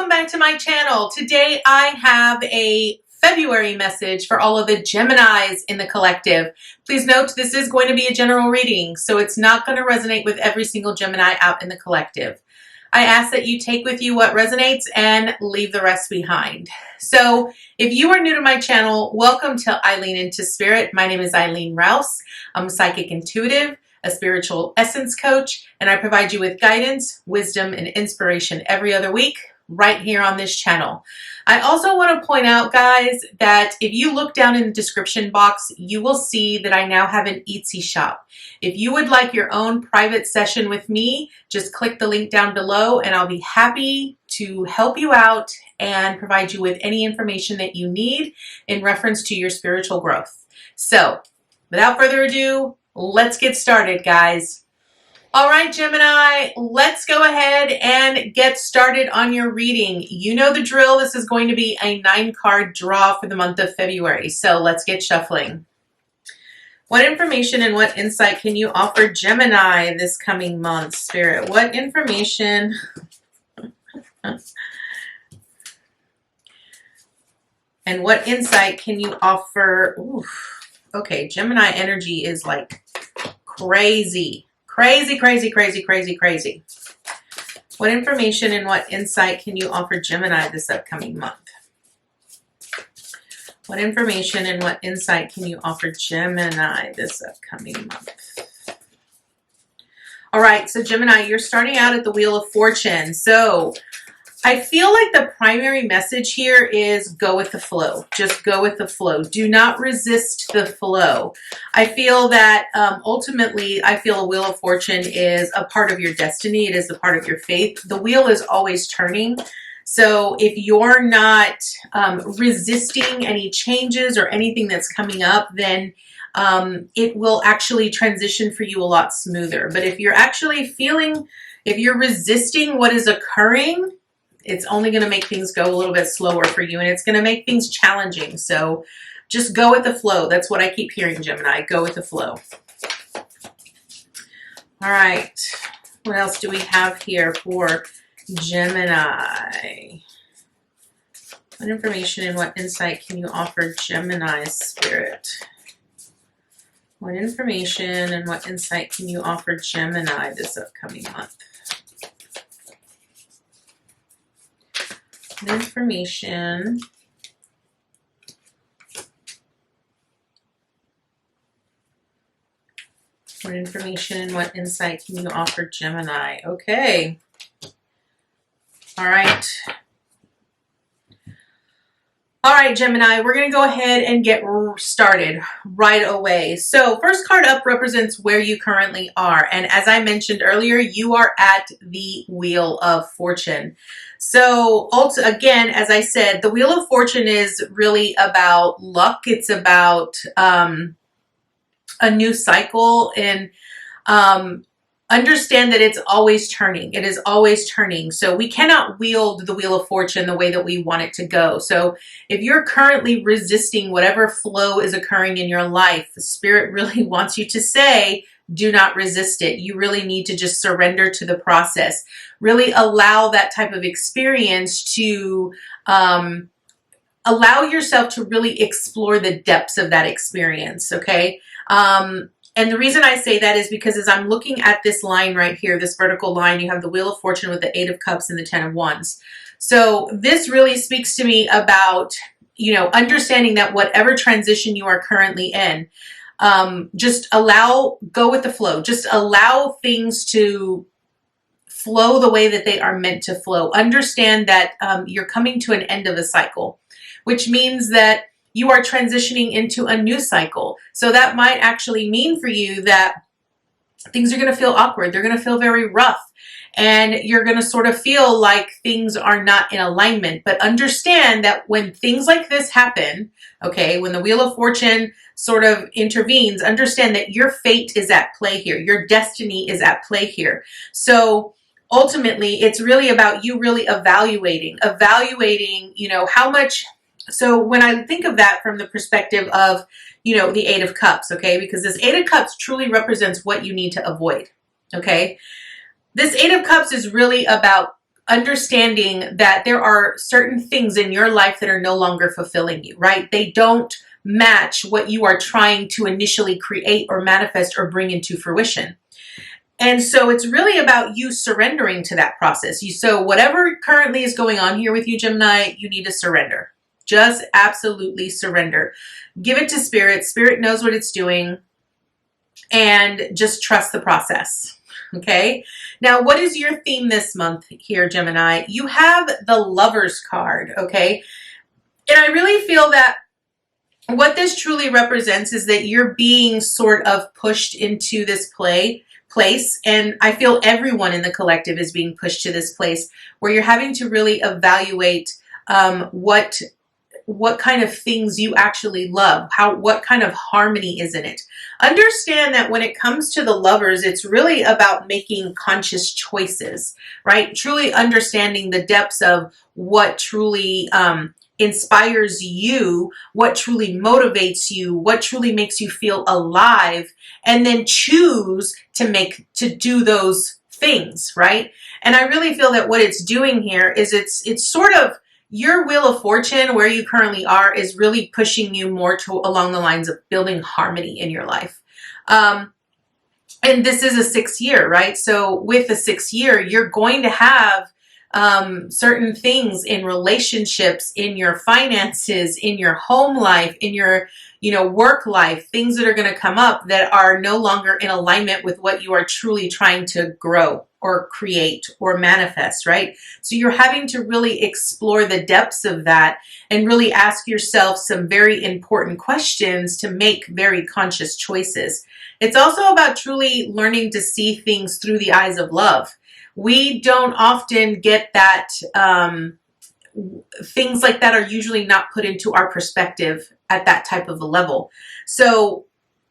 welcome back to my channel. Today I have a February message for all of the Geminis in the collective. Please note this is going to be a general reading, so it's not going to resonate with every single Gemini out in the collective. I ask that you take with you what resonates and leave the rest behind. So if you are new to my channel, welcome to Eileen Into Spirit. My name is Eileen Rouse. I'm a psychic intuitive, a spiritual essence coach, and I provide you with guidance, wisdom, and inspiration every other week right here on this channel. I also want to point out, guys, that if you look down in the description box, you will see that I now have an Etsy shop. If you would like your own private session with me, just click the link down below and I'll be happy to help you out and provide you with any information that you need in reference to your spiritual growth. So, without further ado, let's get started, guys. All right, Gemini, let's go ahead and get started on your reading. You know the drill. This is going to be a 9-card draw for the month of February. So let's get shuffling. What information and what insight can you offer Gemini this coming month, Spirit? What information and what insight can you offer? Okay, Gemini energy is like crazy. Crazy, crazy, crazy, crazy, crazy. What information and what insight can you offer Gemini this upcoming month? What information and what insight can you offer Gemini this upcoming month? All right, so Gemini, you're starting out at the Wheel of Fortune. So I feel like the primary message here is go with the flow. Just go with the flow. Do not resist the flow. I feel that ultimately, I feel a Wheel of Fortune is a part of your destiny. It is a part of your faith. The wheel is always turning. So if you're not resisting any changes or anything that's coming up, then it will actually transition for you a lot smoother. But if you're actually feeling, if you're resisting what is occurring, it's only going to make things go a little bit slower for you, and it's going to make things challenging. So just go with the flow. That's what I keep hearing, Gemini. Go with the flow. All right. What else do we have here for Gemini? What information and what insight can you offer Gemini, Spirit? What information and what insight can you offer Gemini this upcoming month? Information what information and what insight can you offer Gemini? Okay. All right. All right, Gemini, we're going to go ahead and get started right away. So first card up represents where you currently are. And as I mentioned earlier, you are at the Wheel of Fortune. So also, again, as I said, the Wheel of Fortune is really about luck. It's about a new cycle, and understand that it's always turning. It is always turning. So we cannot wield the Wheel of Fortune the way that we want it to go. So if you're currently resisting whatever flow is occurring in your life, the Spirit really wants you to say, do not resist it. You really need to just surrender to the process. Really allow that type of experience to allow yourself to really explore the depths of that experience, okay? And the reason I say that is because as I'm looking at this line right here, this vertical line, you have the Wheel of Fortune with the 8 of Cups and the 10 of Wands. So this really speaks to me about, you know, understanding that whatever transition you are currently in, just go with the flow. Just allow things to flow the way that they are meant to flow. Understand that you're coming to an end of a cycle, which means that you are transitioning into a new cycle. So that might actually mean for you that things are going to feel awkward. They're going to feel very rough. And you're going to sort of feel like things are not in alignment. But understand that when things like this happen, okay, when the Wheel of Fortune sort of intervenes, understand that your fate is at play here. Your destiny is at play here. So ultimately, it's really about you really evaluating, you know, how much. So when I think of that from the perspective of, you know, the 8 of Cups, okay, because this 8 of Cups truly represents what you need to avoid, okay? This 8 of Cups is really about understanding that there are certain things in your life that are no longer fulfilling you, right? They don't match what you are trying to initially create or manifest or bring into fruition. And so it's really about you surrendering to that process. So whatever currently is going on here with you, Gemini, you need to surrender. Just absolutely surrender. Give it to Spirit. Spirit knows what it's doing. And just trust the process. Okay. Now, what is your theme this month here, Gemini? You have the Lovers card. Okay. And I really feel that what this truly represents is that you're being sort of pushed into this place. And I feel everyone in the collective is being pushed to this place where you're having to really evaluate what kind of things you actually love, what kind of harmony is in it. Understand that when it comes to the Lovers, it's really about making conscious choices, right? Truly understanding the depths of what truly inspires you, what truly motivates you, what truly makes you feel alive, and then choose to do those things, right? And I really feel that what it's doing here is it's sort of your wheel of fortune, where you currently are, is really pushing you more along the lines of building harmony in your life. And this is a 6th year, right? So with the 6th year, you're going to have certain things in relationships, in your finances, in your home life, in your work life, things that are going to come up that are no longer in alignment with what you are truly trying to grow or create or manifest, right? So you're having to really explore the depths of that and really ask yourself some very important questions to make very conscious choices. It's also about truly learning to see things through the eyes of love. We don't often get that. Things like that are usually not put into our perspective at that type of a level. So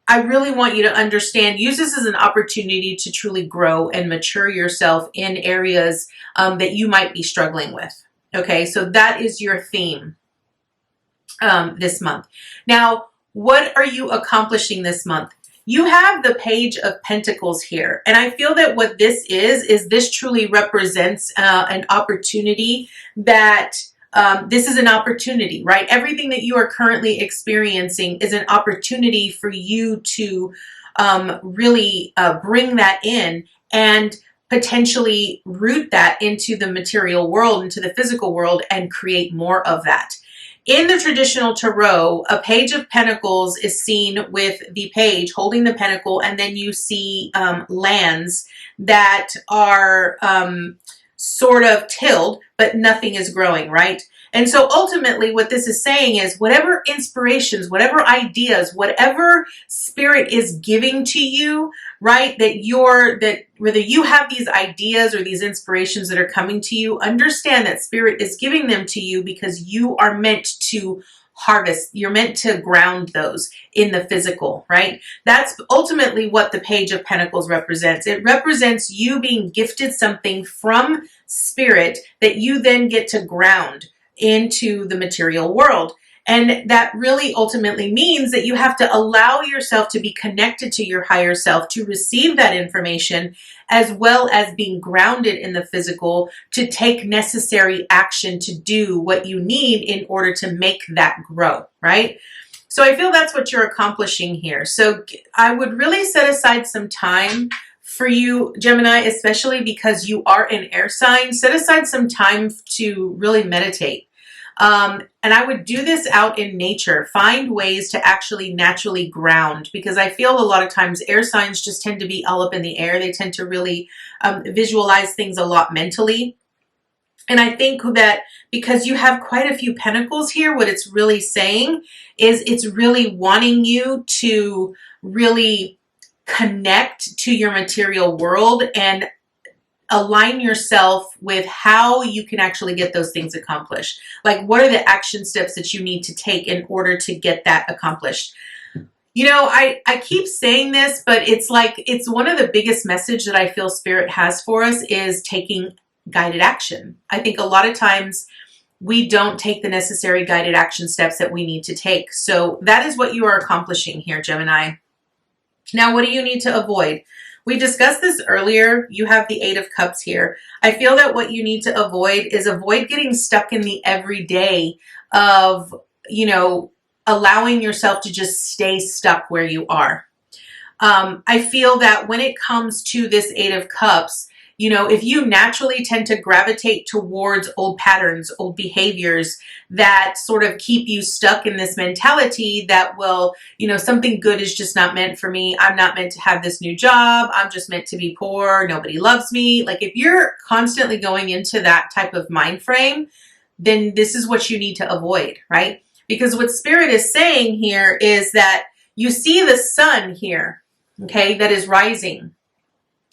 I really want you to understand, use this as an opportunity to truly grow and mature yourself in areas that you might be struggling with. Okay, so that is your theme this month. Now, what are you accomplishing this month? You have the Page of Pentacles here. And I feel that what this is this truly represents an opportunity that this is an opportunity, right? Everything that you are currently experiencing is an opportunity for you to really bring that in and potentially root that into the material world, into the physical world, and create more of that. In the traditional tarot, a Page of Pentacles is seen with the page holding the pentacle, and then you see lands that are sort of tilled, but nothing is growing, right? And so ultimately what this is saying is whatever inspirations, whatever ideas, whatever Spirit is giving to you, right? That whether you have these ideas or these inspirations that are coming to you, understand that Spirit is giving them to you because you are meant to harvest. You're meant to ground those in the physical, right? That's ultimately what the Page of Pentacles represents. It represents you being gifted something from Spirit that you then get to ground into the material world. And that really ultimately means that you have to allow yourself to be connected to your higher self to receive that information, as well as being grounded in the physical to take necessary action to do what you need in order to make that grow, right? So I feel that's what you're accomplishing here. So I would really set aside some time for you, Gemini, especially because you are an air sign. Set aside some time to really meditate. And I would do this out in nature. Find ways to actually naturally ground, because I feel a lot of times air signs just tend to be all up in the air. They tend to really visualize things a lot mentally. And I think that because you have quite a few pentacles here, what it's really saying is it's really wanting you to really connect to your material world and align yourself with how you can actually get those things accomplished. Like, what are the action steps that you need to take in order to get that accomplished? You know, I keep saying this, but it's like, it's one of the biggest message that I feel Spirit has for us is taking guided action. I think a lot of times we don't take the necessary guided action steps that we need to take. So that is what you are accomplishing here, Gemini. Now, what do you need to avoid? We discussed this earlier. You have the Eight of Cups here. I feel that what you need to avoid is avoid getting stuck in the everyday of, allowing yourself to just stay stuck where you are. I feel that when it comes to this Eight of Cups, if you naturally tend to gravitate towards old patterns, old behaviors that sort of keep you stuck in this mentality that, well, something good is just not meant for me. I'm not meant to have this new job. I'm just meant to be poor. Nobody loves me. Like, if you're constantly going into that type of mind frame, then this is what you need to avoid, right? Because what Spirit is saying here is that you see the sun here, okay, that is rising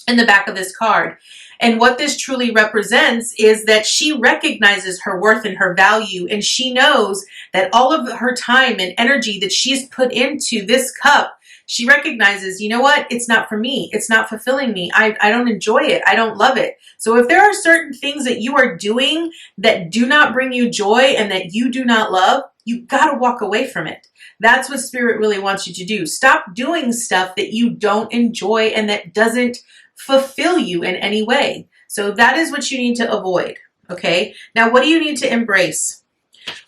in the back of this card. And what this truly represents is that she recognizes her worth and her value, and she knows that all of her time and energy that she's put into this cup, she recognizes, you know what? It's not for me. It's not fulfilling me. I don't enjoy it. I don't love it. So if there are certain things that you are doing that do not bring you joy and that you do not love, you got to walk away from it. That's what Spirit really wants you to do. Stop doing stuff that you don't enjoy and that doesn't fulfill you in any way. So that is what you need to avoid. Okay. Now, what do you need to embrace?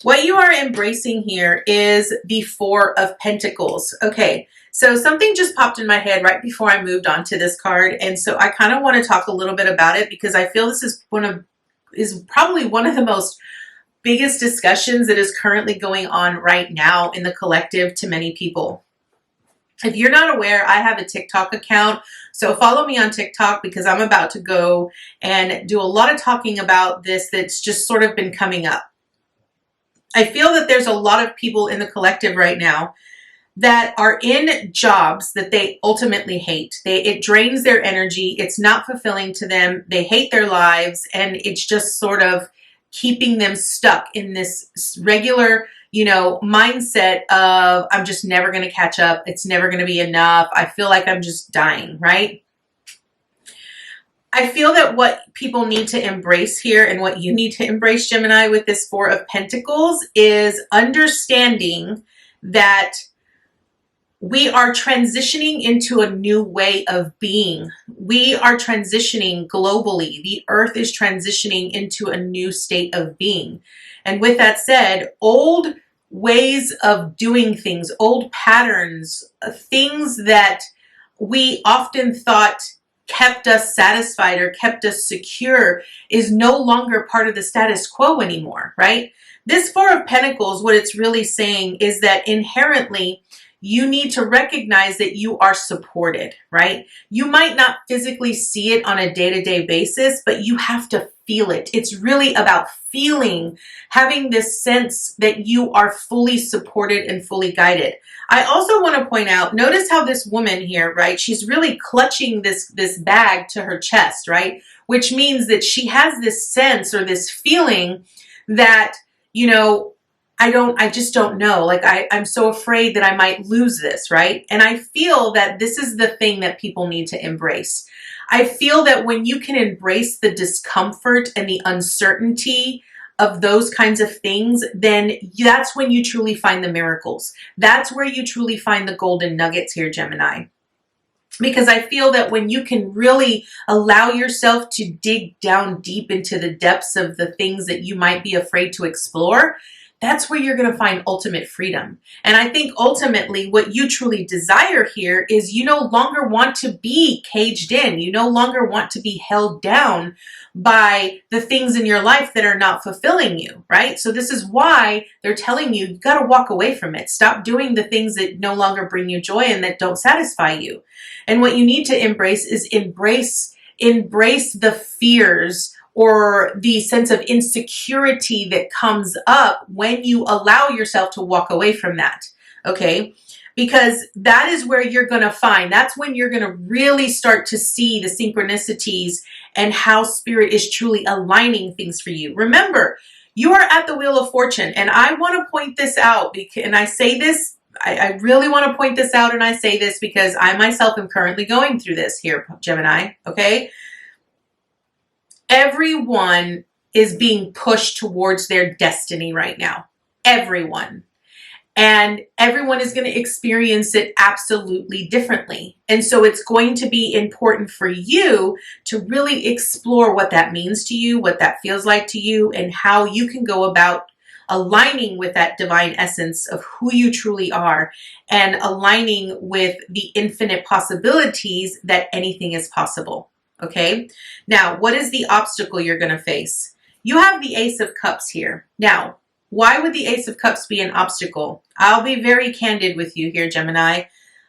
What you are embracing here is the Four of Pentacles. Okay. So something just popped in my head right before I moved on to this card. And so I kind of want to talk a little bit about it because I feel this is probably one of the most biggest discussions that is currently going on right now in the collective to many people. If you're not aware, I have a TikTok account, so follow me on TikTok because I'm about to go and do a lot of talking about this that's just sort of been coming up. I feel that there's a lot of people in the collective right now that are in jobs that they ultimately hate. It drains their energy. It's not fulfilling to them. They hate their lives, and it's just sort of keeping them stuck in this regular mindset of, I'm just never going to catch up. It's never going to be enough. I feel like I'm just dying, right? I feel that what people need to embrace here and what you need to embrace, Gemini, with this Four of Pentacles is understanding that we are transitioning into a new way of being. We are transitioning globally. The earth is transitioning into a new state of being. And with that said, old ways of doing things, old patterns, things that we often thought kept us satisfied or kept us secure is no longer part of the status quo anymore, right? This Four of Pentacles, what it's really saying is that inherently you need to recognize that you are supported, right? You might not physically see it on a day-to-day basis, but you have to feel it. It's really about feeling, having this sense that you are fully supported and fully guided. I also want to point out, notice how this woman here, right? She's really clutching this bag to her chest, right? Which means that she has this sense or this feeling that, I just don't know. Like, I'm so afraid that I might lose this, right? And I feel that this is the thing that people need to embrace. I feel that when you can embrace the discomfort and the uncertainty of those kinds of things, then that's when you truly find the miracles. That's where you truly find the golden nuggets here, Gemini. Because I feel that when you can really allow yourself to dig down deep into the depths of the things that you might be afraid to explore, that's where you're going to find ultimate freedom. And I think ultimately what you truly desire here is you no longer want to be caged in. You no longer want to be held down by the things in your life that are not fulfilling you, right? So this is why they're telling you, you've got to walk away from it. Stop doing the things that no longer bring you joy and that don't satisfy you. And what you need to embrace is embrace the fears or the sense of insecurity that comes up when you allow yourself to walk away from that, okay? Because that is where you're going to find, that's when you're going to really start to see the synchronicities and how Spirit is truly aligning things for you. Remember, you are at the Wheel of Fortune, and I want to point this out, and I say this, I really want to point this out, and I say this because I myself am currently going through this here, Gemini, okay? Everyone is being pushed towards their destiny right now. Everyone. And everyone is going to experience it absolutely differently. And so it's going to be important for you to really explore what that means to you, what that feels like to you, and how you can go about aligning with that divine essence of who you truly are and aligning with the infinite possibilities that anything is possible. Okay? Now, what is the obstacle you're going to face? You have the Ace of Cups here. Now, why would the Ace of Cups be an obstacle? I'll be very candid with you here, Gemini.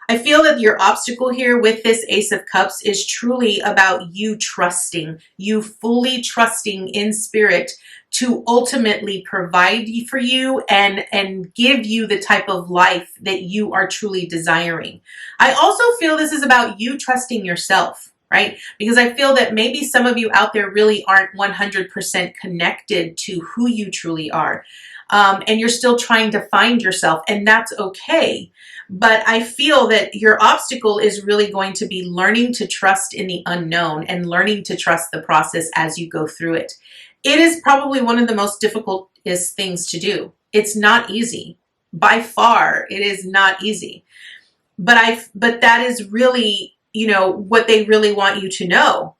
I feel that your obstacle here with this Ace of Cups is truly about you trusting, you fully trusting in spirit to ultimately provide for you and give you the type of life that you are truly desiring. I also feel this is about you trusting yourself, right? Because I feel that maybe some of you out there really aren't 100% connected to who you truly are. And you're still trying to find yourself, and that's okay. But I feel that your obstacle is really going to be learning to trust in the unknown and learning to trust the process as you go through it. It is probably one of the most difficult things to do. It's not easy. By far, it is not easy. But that is really, what they really want you to know,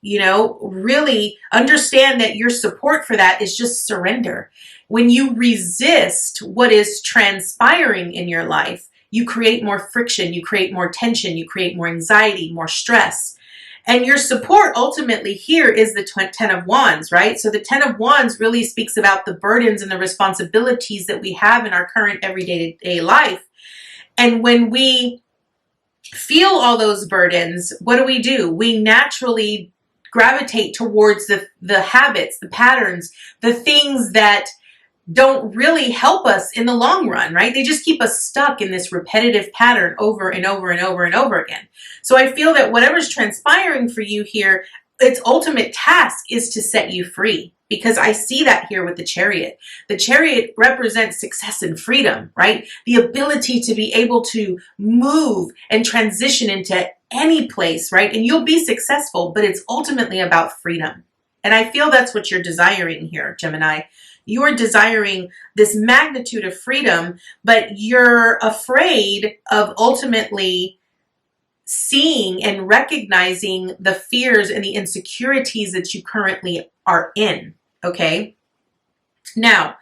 really understand that your support for that is just surrender. When you resist what is transpiring in your life, you create more friction, you create more tension, you create more anxiety, more stress. And your support ultimately here is the 10 of Wands, right? So the 10 of Wands really speaks about the burdens and the responsibilities that we have in our current everyday life. And when we feel all those burdens, what do? We naturally gravitate towards the habits, the patterns, the things that don't really help us in the long run, right? They just keep us stuck in this repetitive pattern over and over and over and over again. So I feel that whatever's transpiring for you here, its ultimate task is to set you free. Because I see that here with the Chariot. The Chariot represents success and freedom, right? The ability to be able to move and transition into any place, right? And you'll be successful, but it's ultimately about freedom. And I feel that's what you're desiring here, Gemini. You are desiring this magnitude of freedom, but you're afraid of ultimately seeing and recognizing the fears and the insecurities that you currently are in. Okay. Now,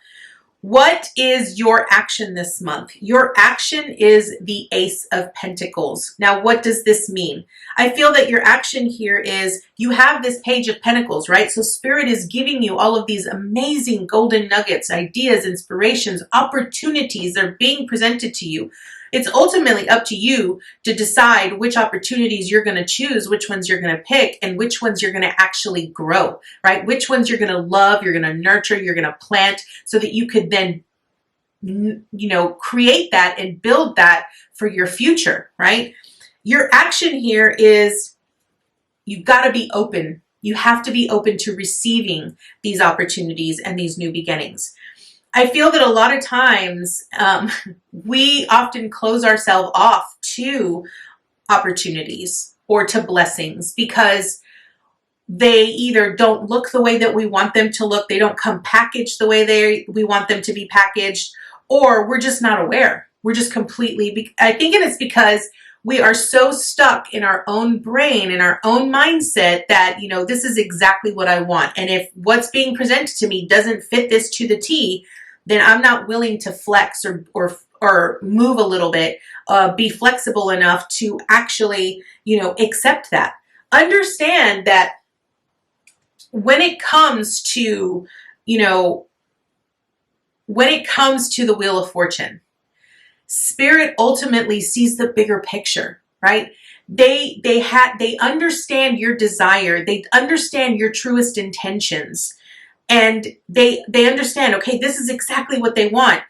what is your action this month? Your action is the Ace of Pentacles. Now, what does this mean? I feel that your action here is you have this Page of Pentacles, right? So Spirit is giving you all of these amazing golden nuggets, ideas, inspirations, opportunities that are being presented to you. It's ultimately up to you to decide which opportunities you're going to choose, which ones you're going to pick, and which ones you're going to actually grow, right? Which ones you're going to love, you're going to nurture, you're going to plant so that you could then, create that and build that for your future, right? Your action here is you've got to be open. You have to be open to receiving these opportunities and these new beginnings. I feel that a lot of times we often close ourselves off to opportunities or to blessings because they either don't look the way that we want them to look, they don't come packaged the way we want them to be packaged, or we're just not aware. We're just completely, I think it's because we are so stuck in our own brain, in our own mindset that, this is exactly what I want. And if what's being presented to me doesn't fit this to the T, then I'm not willing to flex or move a little bit, be flexible enough to actually, accept that. Understand that when it comes to, the Wheel of Fortune, Spirit ultimately sees the bigger picture, right? They understand your desire. They understand your truest intentions. And they understand, okay, this is exactly what they want.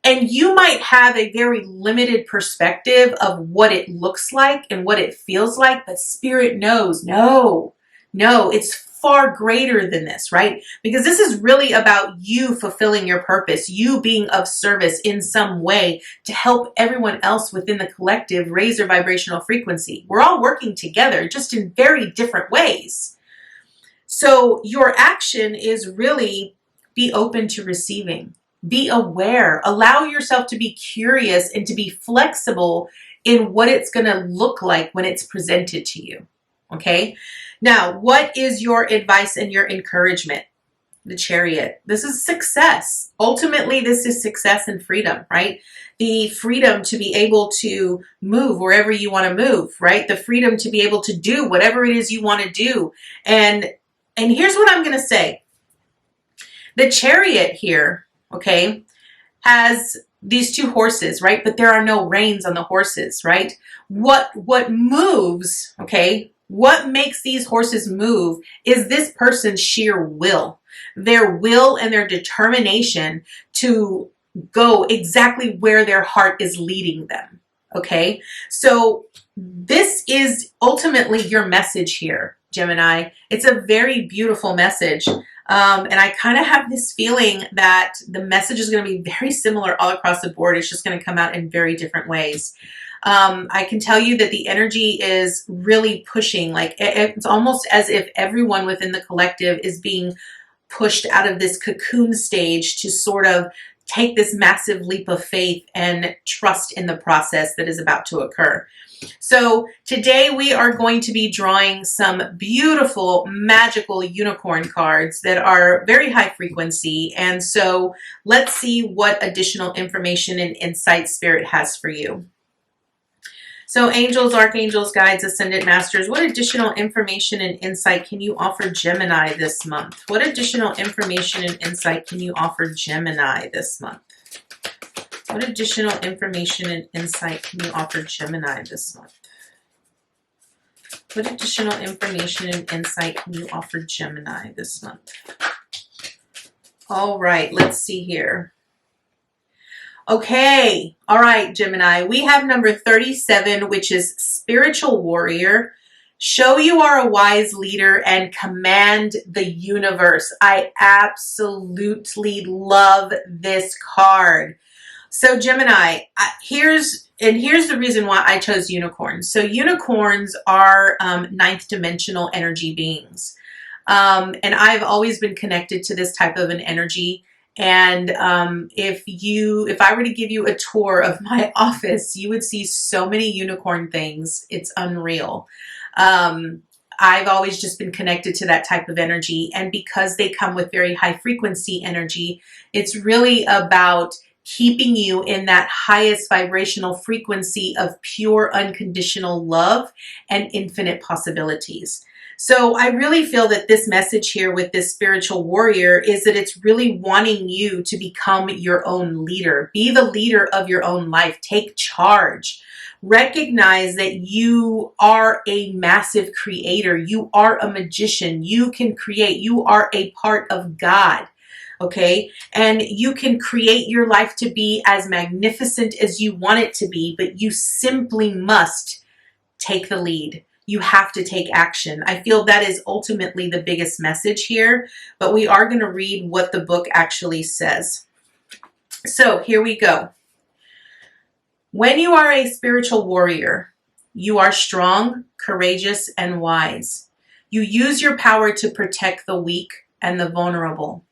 And you might have a very limited perspective of what it looks like and what it feels like, but Spirit knows, no, it's far greater than this, right? Because this is really about you fulfilling your purpose, you being of service in some way to help everyone else within the collective raise their vibrational frequency. We're all working together, just in very different ways. So your action is really be open to receiving. Be aware. Allow yourself to be curious and to be flexible in what it's going to look like when it's presented to you. Okay? Now, what is your advice and your encouragement? The Chariot. This is success. Ultimately, this is success and freedom, right? The freedom to be able to move wherever you want to move, right? The freedom to be able to do whatever it is you want to do. And here's what I'm going to say. The Chariot here, okay, has these two horses, right? But there are no reins on the horses, right? What moves, okay? What makes these horses move is this person's sheer will. Their will and their determination to go exactly where their heart is leading them, okay? So this is ultimately your message here, Gemini. It's a very beautiful message. And I kind of have this feeling that the message is going to be very similar all across the board. It's just going to come out in very different ways. I can tell you that the energy is really pushing. Like it's almost as if everyone within the collective is being pushed out of this cocoon stage to sort of take this massive leap of faith and trust in the process that is about to occur. So today we are going to be drawing some beautiful, magical unicorn cards that are very high frequency. And so let's see what additional information and insight Spirit has for you. So angels, archangels, guides, ascended masters, what additional information and insight can you offer Gemini this month? What additional information and insight can you offer Gemini this month? What additional information and insight can you offer Gemini this month? What additional information and insight can you offer Gemini this month? All right, let's see here. Okay, all right, Gemini. We have number 37, which is Spiritual Warrior. Show you are a wise leader and command the universe. I absolutely love this card. So Gemini, here's the reason why I chose unicorns. So unicorns are ninth dimensional energy beings. And I've always been connected to this type of an energy. And if I were to give you a tour of my office, you would see so many unicorn things. It's unreal. I've always just been connected to that type of energy. And because they come with very high frequency energy, it's really about keeping you in that highest vibrational frequency of pure unconditional love and infinite possibilities. So I really feel that this message here with this spiritual warrior is that it's really wanting you to become your own leader. Be the leader of your own life. Take charge. Recognize that you are a massive creator. You are a magician. You can create. You are a part of God. Okay? And you can create your life to be as magnificent as you want it to be, but you simply must take the lead. You have to take action. I feel that is ultimately the biggest message here, but we are going to read what the book actually says. So here we go. When you are a spiritual warrior, you are strong, courageous, and wise. You use your power to protect the weak and the vulnerable.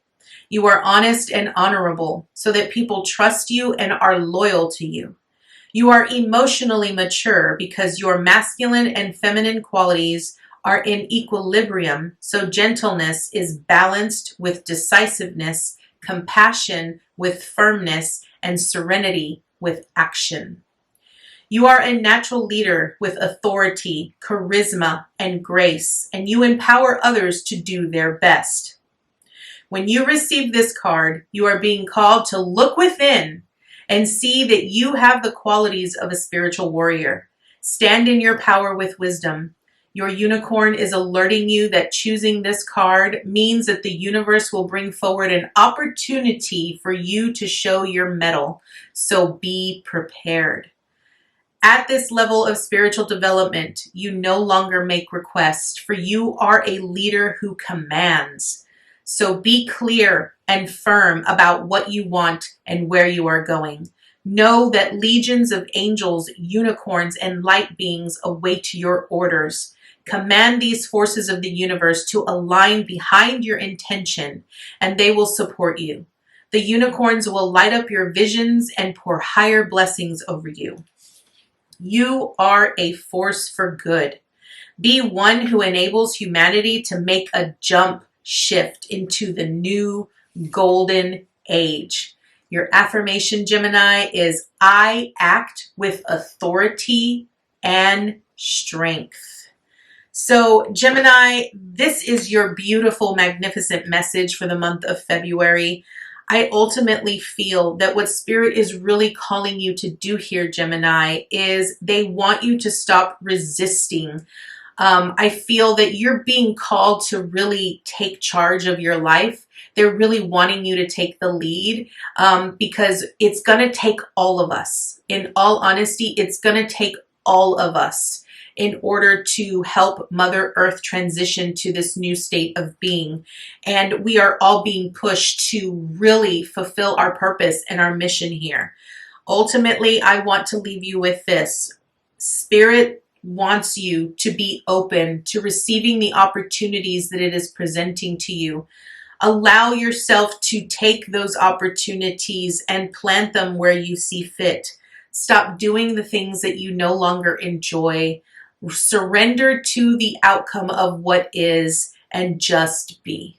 You are honest and honorable so that people trust you and are loyal to you. You are emotionally mature because your masculine and feminine qualities are in equilibrium, so gentleness is balanced with decisiveness, compassion with firmness, and serenity with action. You are a natural leader with authority, charisma, and grace, and you empower others to do their best. When you receive this card, you are being called to look within and see that you have the qualities of a spiritual warrior. Stand in your power with wisdom. Your unicorn is alerting you that choosing this card means that the universe will bring forward an opportunity for you to show your mettle. So be prepared. At this level of spiritual development, you no longer make requests, for you are a leader who commands. So be clear and firm about what you want and where you are going. Know that legions of angels, unicorns, and light beings await your orders. Command these forces of the universe to align behind your intention, and they will support you. The unicorns will light up your visions and pour higher blessings over you. You are a force for good. Be one who enables humanity to make a jump shift into the new golden age. Your affirmation, Gemini, is I act with authority and strength. So, Gemini, this is your beautiful, magnificent message for the month of February. I ultimately feel that what Spirit is really calling you to do here, Gemini, is they want you to stop resisting. I feel that you're being called to really take charge of your life. They're really wanting you to take the lead because it's going to take all of us. In all honesty, it's going to take all of us in order to help Mother Earth transition to this new state of being. And we are all being pushed to really fulfill our purpose and our mission here. Ultimately, I want to leave you with this. Spirit wants you to be open to receiving the opportunities that it is presenting to you. Allow yourself to take those opportunities and plant them where you see fit. Stop doing the things that you no longer enjoy. Surrender to the outcome of what is and just be.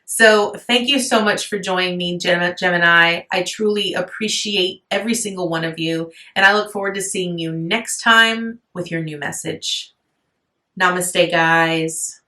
So thank you so much for joining me, Gemini. I truly appreciate every single one of you, and I look forward to seeing you next time with your new message. Namaste, guys.